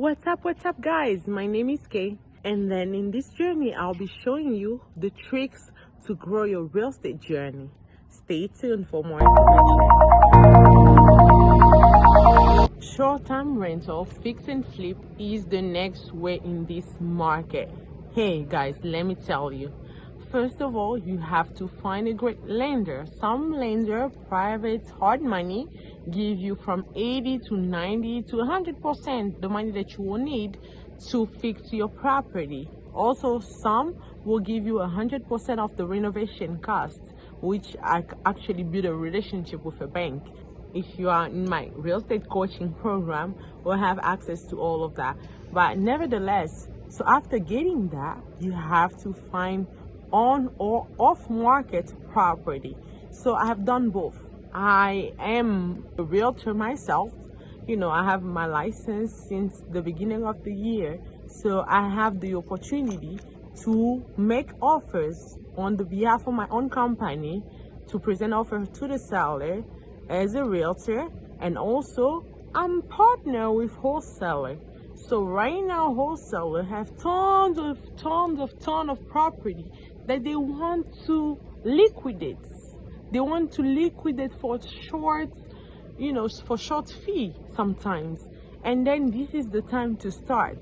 What's up guys, my name is Kay, and then in this journey I'll be showing you the tricks to grow your real estate journey. Stay tuned for more information. Short-term rental, fix and flip is the next way in this market. Hey guys, let me tell you, first of all, you have to find a great lender. Some lender, private, hard money, give you from 80 to 90 to 100% the money that you will need to fix your property. Also, some will give you 100% of the renovation cost, which I actually build a relationship with a bank. If you are in my real estate coaching program, we'll have access to all of that. But nevertheless, so after getting that, you have to find on or off market property. So I have done both. I am a realtor myself. I have my license since the beginning of the year. So I have the opportunity to make offers on the behalf of my own company, to present offers to the seller as a realtor, and also I'm partner with wholesaler. So right now wholesaler have tons of property that they want to liquidate. They want to liquidate for short fee sometimes. And then this is the time to start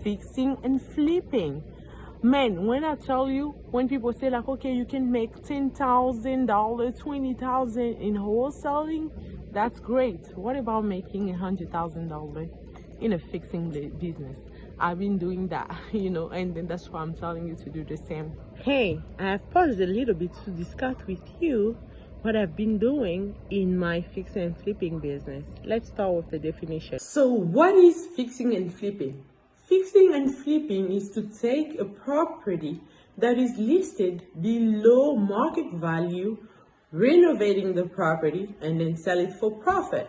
fixing and flipping. Man, when I tell you, when people say like, okay, you can make $10,000, $20,000 in wholesaling, that's great. What about making $100,000 in a fixing business? I've been doing that, and then that's why I'm telling you to do the same. Hey, I have paused a little bit to discuss with you what I've been doing in my fixing and flipping business. Let's start with the definition. So what is fixing and flipping? Fixing and flipping is to take a property that is listed below market value, renovating the property, and then sell it for profit.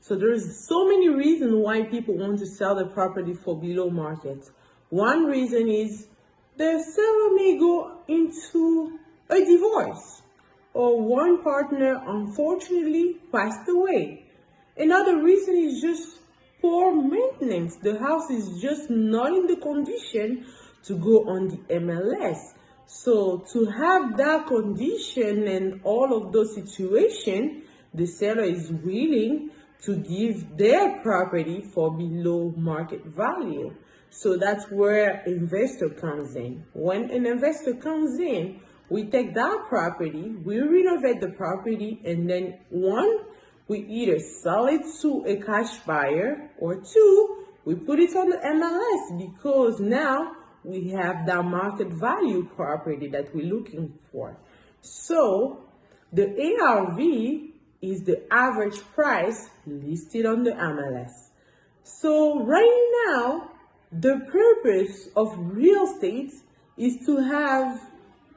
So there's so many reasons why people want to sell the property for below market. One reason is the seller may go into a divorce, or one partner unfortunately passed away. Another reason is just poor maintenance. The house is just not in the condition to go on the MLS. So to have that condition and all of those situations, the seller is willing to give their property for below market value. So that's where investor comes in. When an investor comes in, we take that property, we renovate the property, and then one, we either sell it to a cash buyer, or two, we put it on the MLS because now we have that market value property that we're looking for. So the ARV is the average price listed on the MLS. So right now, the purpose of real estate is to have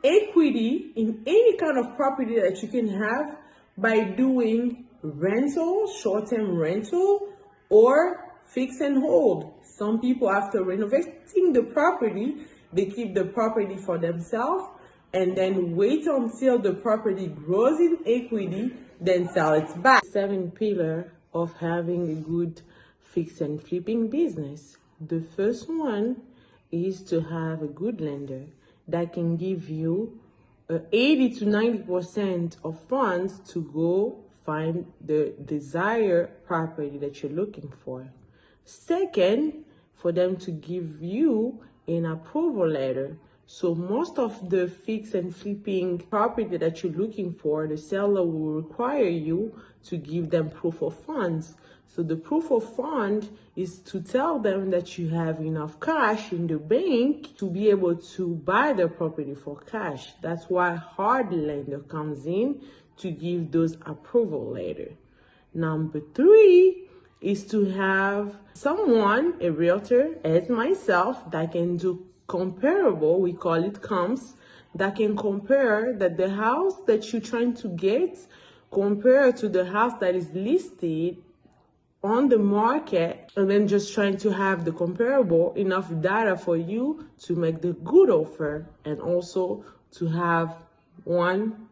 equity in any kind of property that you can have by doing rental, short-term rental, or fix and hold. Some people, after renovating the property, they keep the property for themselves and then wait until the property grows in equity, then sell it back. 7 pillars of having a good fix and flipping business. The first one is to have a good lender that can give you 80 to 90% of funds to go find the desired property that you're looking for. Second, for them to give you an approval letter. So most of the fix and flipping property that you're looking for, the seller will require you to give them proof of funds. So the proof of fund is to tell them that you have enough cash in the bank to be able to buy the property for cash. That's why hard lender comes in to give those approval letters. Number 3 is to have someone, a realtor as myself, that can do comparable, we call it comps, that can compare that the house that you're trying to get compared to the house that is listed on the market, and then just trying to have the comparable enough data for you to make the good offer, and also to have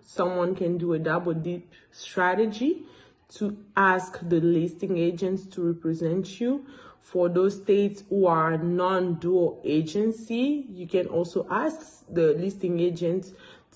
someone can do a double dip strategy to ask the listing agents to represent you For those states who are non-dual agency, you can also ask the listing agent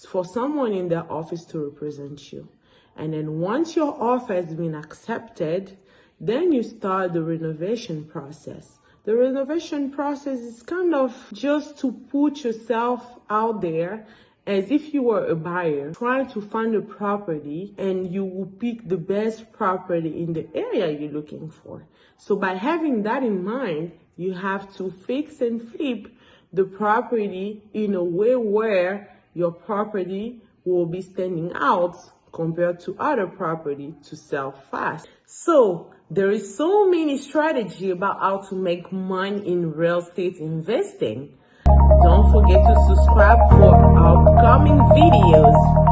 for someone in their office to represent you. And then once your offer has been accepted, then you start the renovation process. The renovation process is kind of just to put yourself out there as if you were a buyer trying to find a property, and you will pick the best property in the area you're looking for. So by having that in mind, you have to fix and flip the property in a way where your property will be standing out compared to other property to sell fast. So there is so many strategy about how to make money in real estate investing. Don't forget to subscribe for upcoming videos.